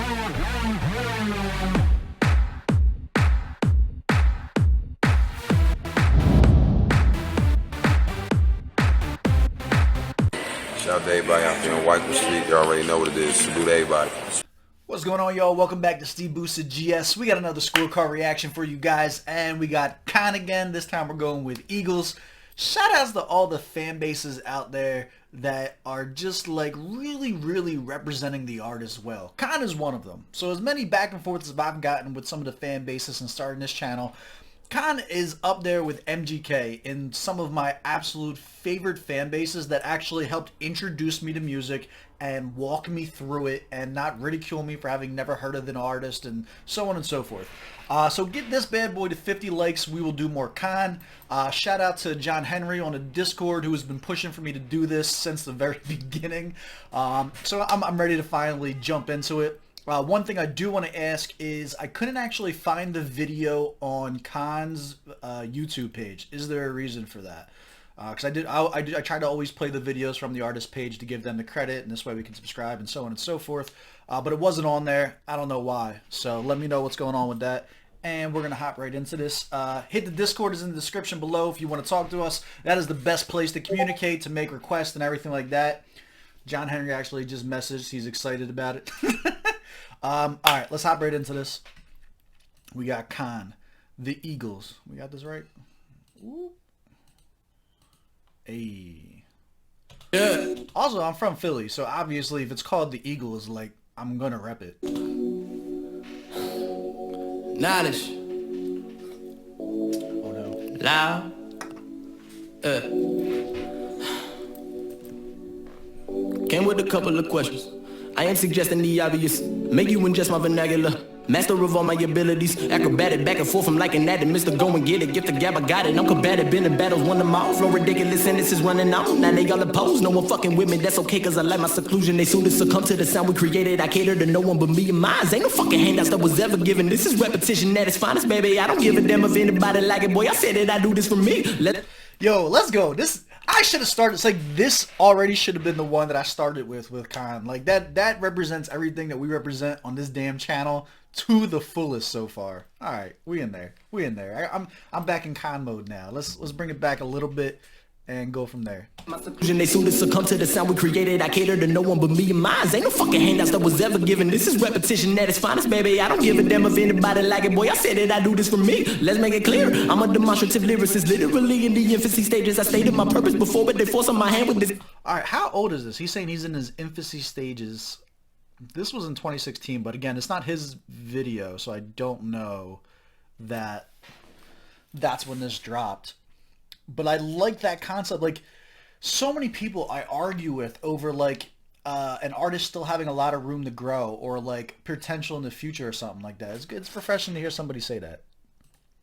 Shout out to everybody out there on White Street. You already know what it is. Salute to everybody. What's going on, y'all? Welcome back to SteveBussaGS. We got another scorecard reaction for you guys, and we got K.A.A.N again. This time we're going with Eagles. Shout outs to all the fan bases out there that are just like really representing the artist well. K.A.A.N is one of them. So as many back and forths as I've gotten with some of the fan bases and starting this channel, K.A.A.N is up there with MGK in some of my absolute favorite fan bases that actually helped introduce me to music and walk me through it and not ridicule me for having never heard of an artist and so on and so forth. So get this bad boy to 50 likes. We will do more K.A.A.N. Shout out to John Henry on the Discord who has been pushing for me to do this since the very beginning. So I'm ready to finally jump into it. One thing I do want to ask is I couldn't actually find the video on K.A.A.N's YouTube page. Is there a reason for that? Because I try to always play the videos from the artist page to give them the credit, and this way we can subscribe and so on and so forth. But it wasn't on there. I don't know why. So let me know what's going on with that. And we're going to hop right into this. Hit the Discord is in the description below if you want to talk to us. That is the best place to communicate, to make requests and everything like that. John Henry actually just messaged. He's excited about it. Alright, let's hop right into this. We got K.A.A.N, the Eagles. We got this right? Ooh. Hey. Yeah. Also, I'm from Philly, so obviously if it's called the Eagles, like, I'm gonna rep it. Knowledge. Oh no. Loud. Came with a couple of questions. I ain't suggesting the obvious. Make you ingest my vernacular. Master of all my abilities. Acrobatic back and forth, I'm liking that. And Mr. Go and get it. Gift the gab, I got it. I'm combative. Been in battles, won them all. Flow ridiculous sentences running out. Now they all oppose. No one fucking with me. That's okay, cause I like my seclusion. They soon to succumb to the sound we created. I cater to no one but me and mine. Ain't no fucking handouts that was ever given. This is repetition at its finest, baby. I don't give a damn if anybody like it. Boy, I said it, I do this for me. Yo, let's go. I should have started. It's like this already should have been the one that I started with K.A.A.N. Like that represents everything that we represent on this damn channel to the fullest so far. All right, we in there. We in there. I'm back in K.A.A.N mode now. Let's bring it back a little bit and go from there. They soon to succumb to the sound we created. I cater to no one but me and mine. Ain't no fucking handouts that was ever given. This is repetition at its finest, baby. I don't give a damn if anybody like it. Boy, I said it, I do this for me. Let's make it clear. I'm a demonstrative lyricist, literally in the infancy stages. I stated my purpose before, but they force on my hand with this. All right, how old is this? He's saying he's in his infancy stages. This was in 2016, but again, it's not his video, so I don't know that that's when this dropped. But I like that concept. Like, so many people I argue with over like an artist still having a lot of room to grow or like potential in the future or something like that. It's refreshing to hear somebody say that.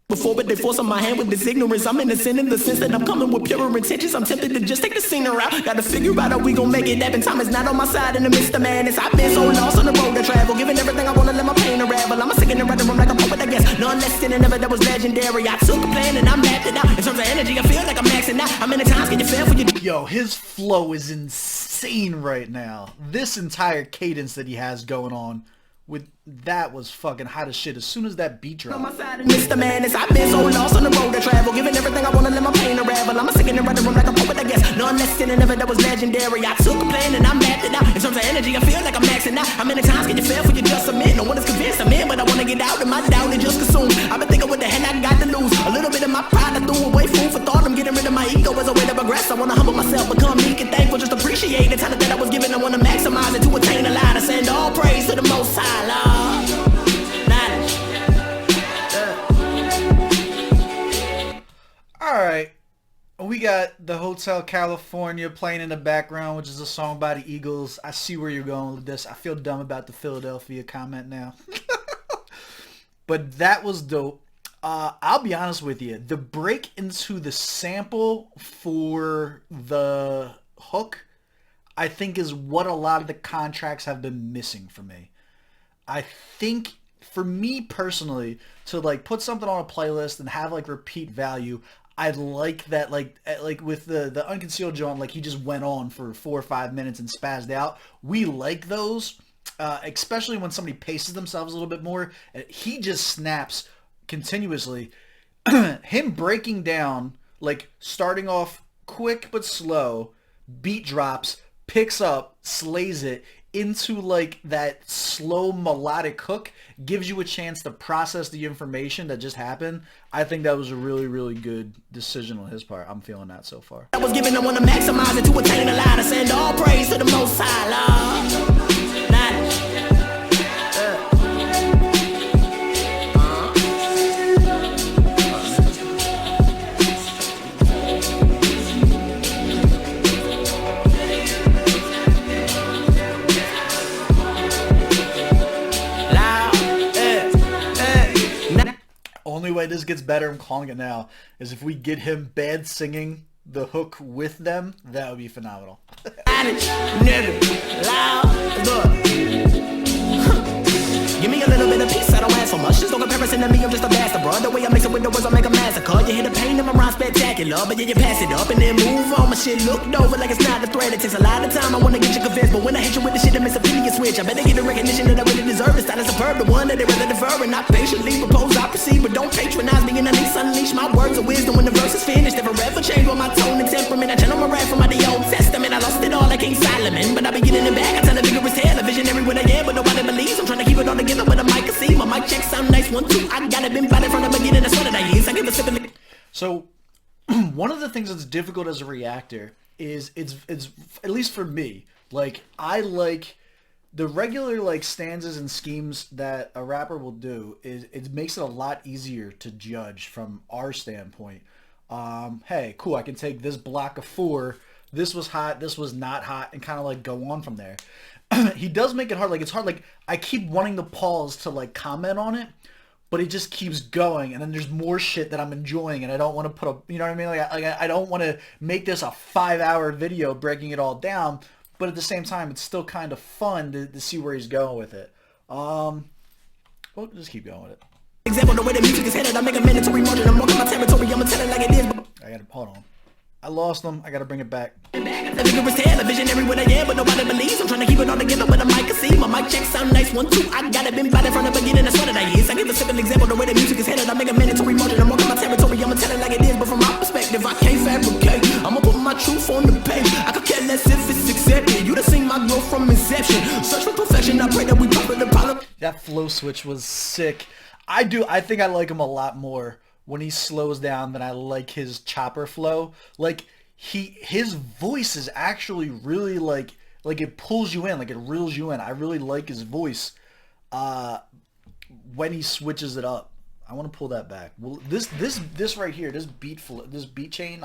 Before, but they force on my hand with this ignorance. I'm innocent in the sense that I'm coming with pure intentions. I'm tempted to just take the scene around. Gotta figure out how we gon' make it happen. Time is not on my side in the midst of madness. I've been so lost on the road to travel, giving everything I wanna, let my pain unravel. I'm a singing and writing room like a poet, I guess. None less than ever, that was legendary. I took a plan and I mapped it out. In terms of energy, I feel like I'm maxing out. How many times can you fail for your... Yo, his flow is insane right now. This entire cadence that he has going on with that was fucking hot as shit as soon as that beat dropped. On my side and Mr. Madness, I've been so lost on the road to travel, giving everything I wanna, let my pain unravel. I'm a singing and writing room like a poet, I guess. None less than ever, that was legendary. I took a plan and I mapped it out. In terms of energy, I feel like I'm maxing out. How many times can you fail for you just submit? No one is convinced I'm in, but I wanna get out and my doubt is just consumed. I've been thinking what the hell I got to lose. A little bit of my pride I threw away, food for thought. I'm getting rid of my ego as a way to progress. I wanna humble myself, become meek and thankful, just appreciate the talent that I was given. I wanna maximize it to attain a line. I send all praise to the Most High, Lord. Alright, we got the Hotel California playing in the background, which is a song by the Eagles. I see where you're going with this. I feel dumb about the Philadelphia comment now. But that was dope. I'll be honest with you. The break into the sample for the hook, I think, is what a lot of the contracts have been missing for me. I think, for me personally, to like put something on a playlist and have like repeat value, I like that, like with the Unconcealed joint, like he just went on for 4 or 5 minutes and spazzed out. We like those. especially when somebody paces themselves a little bit more. He just snaps continuously. Him breaking down, like starting off quick but slow, beat drops, picks up, slays it into like that slow melodic hook, gives you a chance to process the information that just happened. I think that was a really, really good decision on his part. I'm feeling that so far. I was given, I want to maximize it to attain the line. I send all praise to the Most High, Lord. Only way this gets better, I'm calling it now, is if we get him bad singing the hook with them. That would be phenomenal. Give me a little bit of peace, I don't ask for much. Just no comparison to me, I'm just a bastard, bro. The way I mix it with the words, I make a massacre. You hear the pain in my rhyme spectacular, but yeah, you pass it up and then move on. My shit looked over like it's not a threat. It takes a lot of time, I wanna get you convinced, but when I hit you with the shit, that makes a opinion switch. I better get the recognition that I really deserve. It's not a superb, the one that they rather defer and not patiently propose. I proceed, but don't patronize me and unleash my words of wisdom when the verse is finished. They forever change with my tone and temperament. I channel my rap from the Old Testament. I lost it all like King Solomon, but I be getting it back. I tell a vigorous tale, a visionary when I am, but nobody believes. I'm trying to keep it all together with a mic and see. My mic check sound nice, 1, 2. I got it been by it from the beginning. That's what it is. I give a sip of it. So one of the things that's difficult as a reactor is it's at least for me, like I like the regular like stanzas and schemes that a rapper will do. Is it makes it a lot easier to judge from our standpoint. Hey, cool, I can take this block of 4. This was hot, this was not hot, and kind of like go on from there. He does make it hard. Like it's hard. Like I keep wanting to pause to like comment on it, but it just keeps going. And then there's more shit that I'm enjoying, and I don't want to put a, you know what I mean? Like I don't want to make this a 5-hour video breaking it all down. But at the same time, it's still kind of fun to see where he's going with it. We'll just keep going with it. Example, the way the music is headed, I make a mandatory margin. I'm walking my territory. I'ma tell it like it is. I gotta hold on. I lost them. I gotta bring it back. The vigorous tale, a visionary when I am, but nobody believes. I'm trying to keep it all together with a mic and see. My mic check sound nice, 1, 2. I got it been by it from the beginning. That's what it is. I give a simple example, the way the music is headed. I make a mandatory margin. I'm walking my territory. I'ma tell it like it is. But from my perspective, I can't fabricate. I'ma put my truth on the page. I could care less if it's accepted. You done seen my growth from inception. Search for perfection. I pray that we pop it the problem. That flow switch was sick. I think I like him a lot more when he slows down than I like his chopper flow. Like his voice is actually really like it pulls you in, like it reels you in. I really like his voice when he switches it up. I want to pull that back. Well, this right here, this beat change,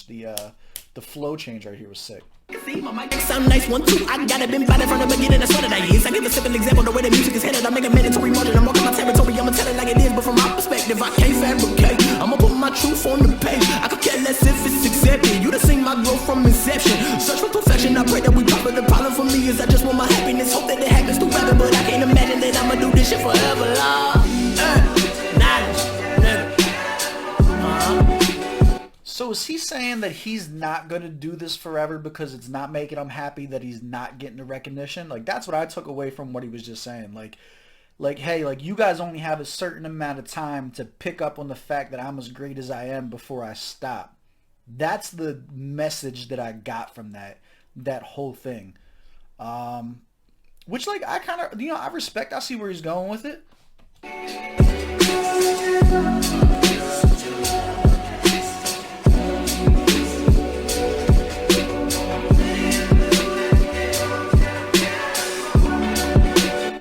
the flow change right here was sick. See, my mic sound nice, 1, 2. I got it been by it from the beginning. That's what it is. I give a simple example, the way the music is headed. I make a mandatory margin. I'm walking my territory. I'ma tell it like it is. But from my perspective, I can't fabricate. I'ma put my truth on the page. I could care less if it's accepted. You done seen my growth from inception. Search for perfection. I pray that we pop it. The problem for me is I just want my happiness. Hope that it happens through rapping, but I can't imagine that I'ma do this shit forever, Lord. So is he saying that he's not going to do this forever because it's not making him happy that he's not getting the recognition? Like, that's what I took away from what he was just saying. Like, hey, like, you guys only have a certain amount of time to pick up on the fact that I'm as great as I am before I stop. That's the message that I got from that whole thing. Which, like, I kind of, I respect. I see where he's going with it.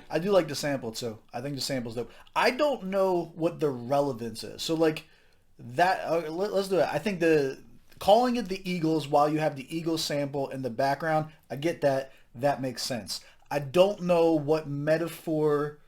I do like the sample too. I think the sample's dope. I don't know what the relevance is. So like that, let's do it. I think calling it the Eagles while you have the Eagles sample in the background, I get that. That makes sense. I don't know what metaphor,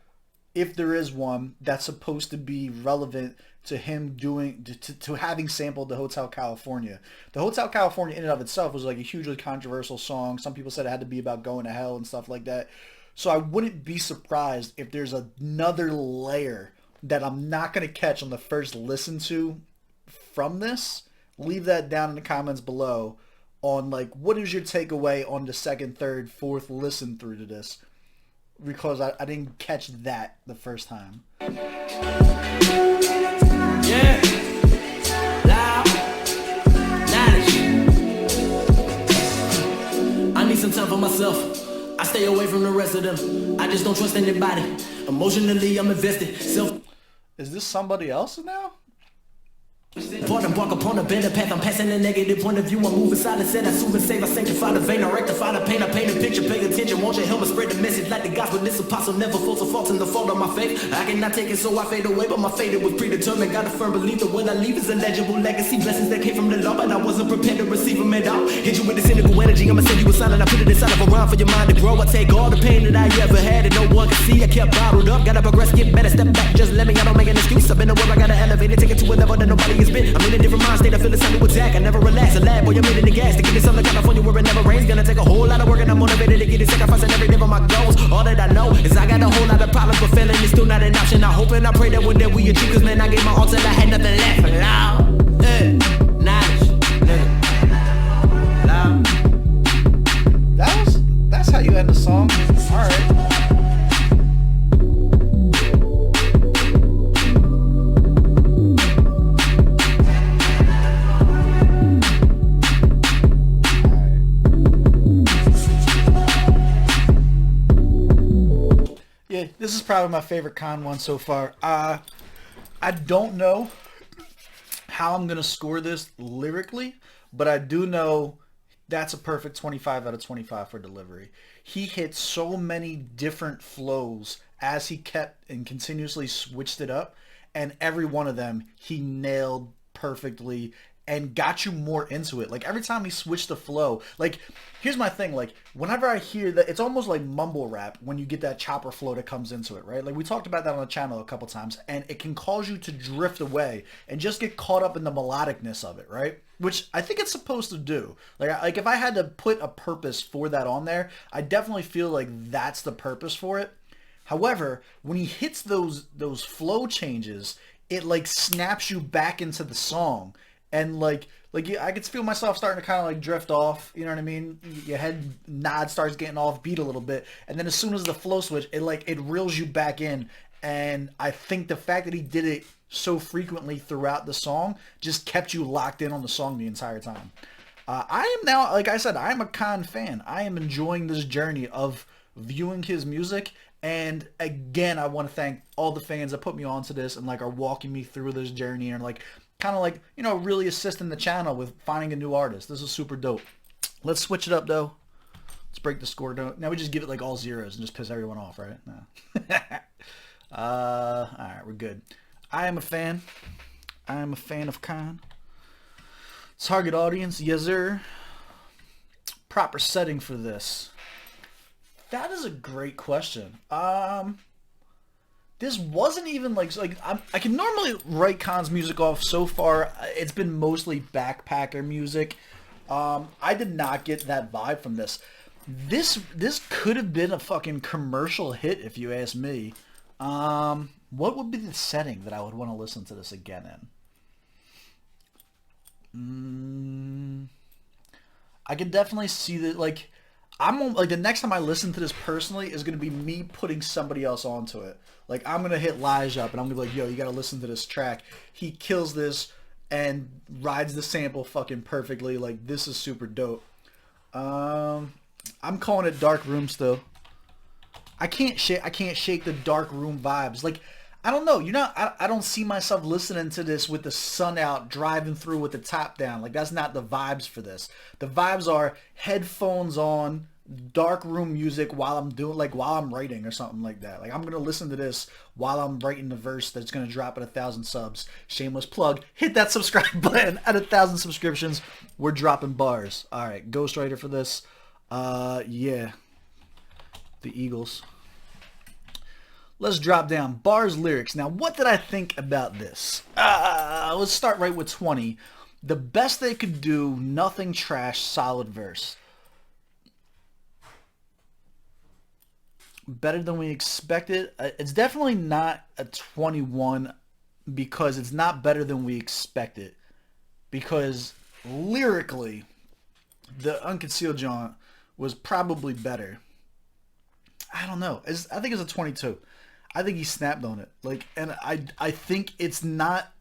if there is one, that's supposed to be relevant to him to having sampled the Hotel California. The Hotel California in and of itself was like a hugely controversial song. Some people said it had to be about going to hell and stuff like that. So I wouldn't be surprised if there's another layer that I'm not going to catch on the first listen to from this. Leave that down in the comments below on like what is your takeaway on the second, third, fourth listen through to this. because I didn't catch that the first time. Yeah. Loud. Knowledge. I need some time for myself. I stay away from the rest of them. I just don't trust anybody. Emotionally, I'm invested. Is this somebody else now? Part and bark upon a better path. I'm passing a negative point of view. I'm moving silent, said I soothe and save. I sanctify the vein, I rectify the pain. I paint a picture, pay attention. Won't you help me spread the message like the gospel? This apostle never falls or faults in the fault of my faith. I cannot take it, so I fade away. But my fate, it was predetermined. Got a firm belief that what I leave is a legible legacy. Blessings that came from the Lord, but I wasn't prepared to receive them at all. Hit you with the cynical energy. I'ma send you a sign and I put it inside of a rhyme for your mind to grow. I take all the pain that I ever had and no one can see. I kept bottled up. Gotta progress, get better, step back. Just let me, I don't make an excuse. I've been aware, I gotta elevate it. Take it to a level that nobody has been. I'm in a different mind state, I feel it's time to attack. I never relax, a lab, boy, I'm in the gas. To get this something California where it never rains. Gonna take a whole lot of work and I'm motivated to get it, sacrificing every day for my goals. All that I know is I got a whole lot of problems, but failing is still not an option. I hope and I pray that one day we achieve, cause man, I gave my all till I had nothing left. Loud, knowledge, loud. That's how you end the song. Alright. This is probably my favorite K.A.A.N one so far. I don't know how I'm going to score this lyrically, but I do know that's a perfect 25 out of 25 for delivery. He hit so many different flows as he kept and continuously switched it up, and every one of them he nailed perfectly and got you more into it. Like every time he switched the flow, like here's my thing, like whenever I hear that, it's almost like mumble rap when you get that chopper flow that comes into it, right? Like we talked about that on the channel a couple times, and it can cause you to drift away and just get caught up in the melodicness of it, right? Which I think it's supposed to do. Like if I had to put a purpose for that on there, I definitely feel like that's the purpose for it. However, when he hits those flow changes, it like snaps you back into the song. And like I could feel myself starting to kind of like drift off, you know what I mean? Your head nod starts getting off beat a little bit, and then as soon as the flow switch, it reels you back in. And I think the fact that he did it so frequently throughout the song just kept you locked in on the song the entire time. I am now, like I said, I am a K.A.A.N fan. I am enjoying this journey of viewing his music. And again, I want to thank all the fans that put me onto this and like are walking me through this journey and like kind of like, you know, really assisting the channel with finding a new artist. This is super dope. Let's switch it up though. Let's break the score down. Now we just give it like all zeros and just piss everyone off, right? No. All right, we're good. I am a fan. I am a fan of K.A.A.N. Target audience, yes sir. Proper setting for this. That is a great question. This wasn't even like I can normally write K.A.A.N's music off so far. It's been mostly backpacker music. I did not get that vibe from this. This could have been a fucking commercial hit if you ask me. What would be the setting that I would want to listen to this again in? I can definitely see that. Like, I'm like the next time I listen to this personally is gonna be me putting somebody else onto it. Like I'm gonna hit Lige up and I'm gonna be like, yo, you gotta listen to this track. He kills this and rides the sample fucking perfectly. Like this is super dope. I'm calling it Dark Room still. I can't shake the dark room vibes. Like I don't know, I don't see myself listening to this with the sun out, driving through with the top down. Like that's not the vibes for this. The vibes are headphones on, dark room music while I'm writing or something like that. Like I'm gonna listen to this while I'm writing the verse that's gonna drop at 1,000 subs. Shameless plug. Hit that subscribe button. At 1,000 subscriptions, we're dropping bars. All right, ghostwriter for this. Yeah, the Eagles. Let's drop down bars, lyrics. Now, what did I think about this? Let's start right with 20. The best they could do, nothing trash, solid verse. Better than we expected. It's definitely not a 21 because it's not better than we expected. Because lyrically, the Unconcealed Jaunt was probably better. I don't know. I think it's a 22. I think he snapped on it. Like, and I think it's not.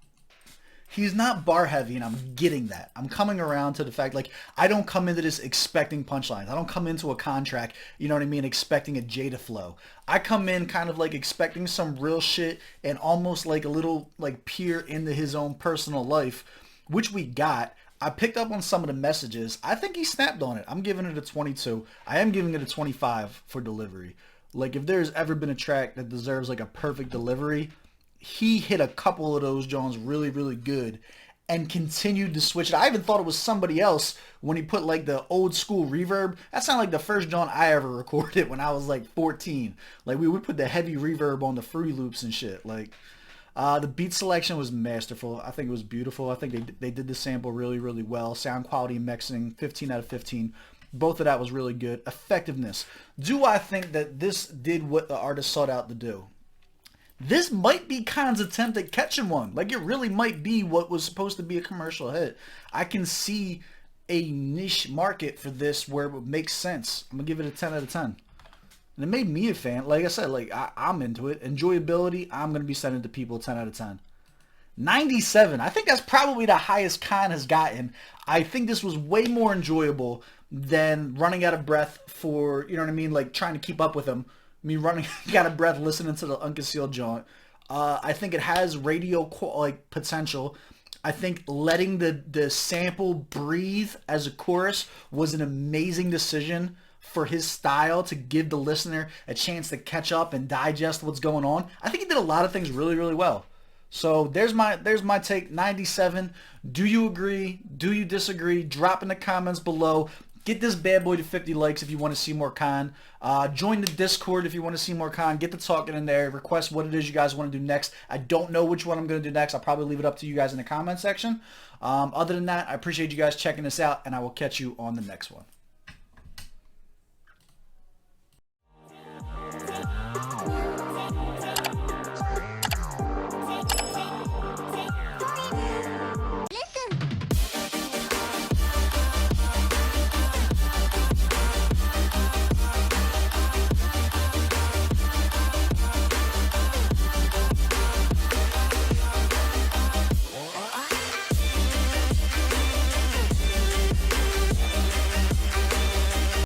He's not bar heavy, and I'm getting that. I'm coming around to the fact, like, I don't come into this expecting punchlines. I don't come into a contract, you know what I mean, expecting a Jada flow. I come in kind of like expecting some real shit and almost like a little like peer into his own personal life, which we got. I picked up on some of the messages. I think he snapped on it. I'm giving it a 22. I am giving it a 25 for delivery. Like, if there's ever been a track that deserves like a perfect delivery, he hit a couple of those Jones really, really good and continued to switch it. I even thought it was somebody else when he put like the old school reverb. That sounded like the first John I ever recorded when I was like 14. Like, we would put the heavy reverb on the Fruity Loops and shit. Like, the beat selection was masterful. I think it was beautiful. I think they did the sample really, really well. Sound quality and mixing, 15 out of 15. Both of that was really good. Effectiveness. Do I think that this did what the artist sought out to do? This might be K.A.A.N's attempt at catching one. Like, it really might be what was supposed to be a commercial hit. I can see a niche market for this where it would make sense. I'm going to give it a 10 out of 10. And it made me a fan. Like I said, like, I'm into it. Enjoyability, I'm going to be sending to people 10 out of 10. 97. I think that's probably the highest K.A.A.N has gotten. I think this was way more enjoyable than running out of breath for, you know what I mean, like trying to keep up with him. Me running out of breath listening to the Unconcealed joint. I think it has radio like potential. I think letting the sample breathe as a chorus was an amazing decision for his style to give the listener a chance to catch up and digest what's going on. I think he did a lot of things really, really well. So there's my take. 97. Do you agree? Do you disagree? Drop in the comments below. Get this bad boy to 50 likes if you want to see more K.A.A.N. Join the Discord if you want to see more K.A.A.N. Get the talking in there. Request what it is you guys want to do next. I don't know which one I'm going to do next. I'll probably leave it up to you guys in the comment section. Other than that, I appreciate you guys checking this out, and I will catch you on the next one.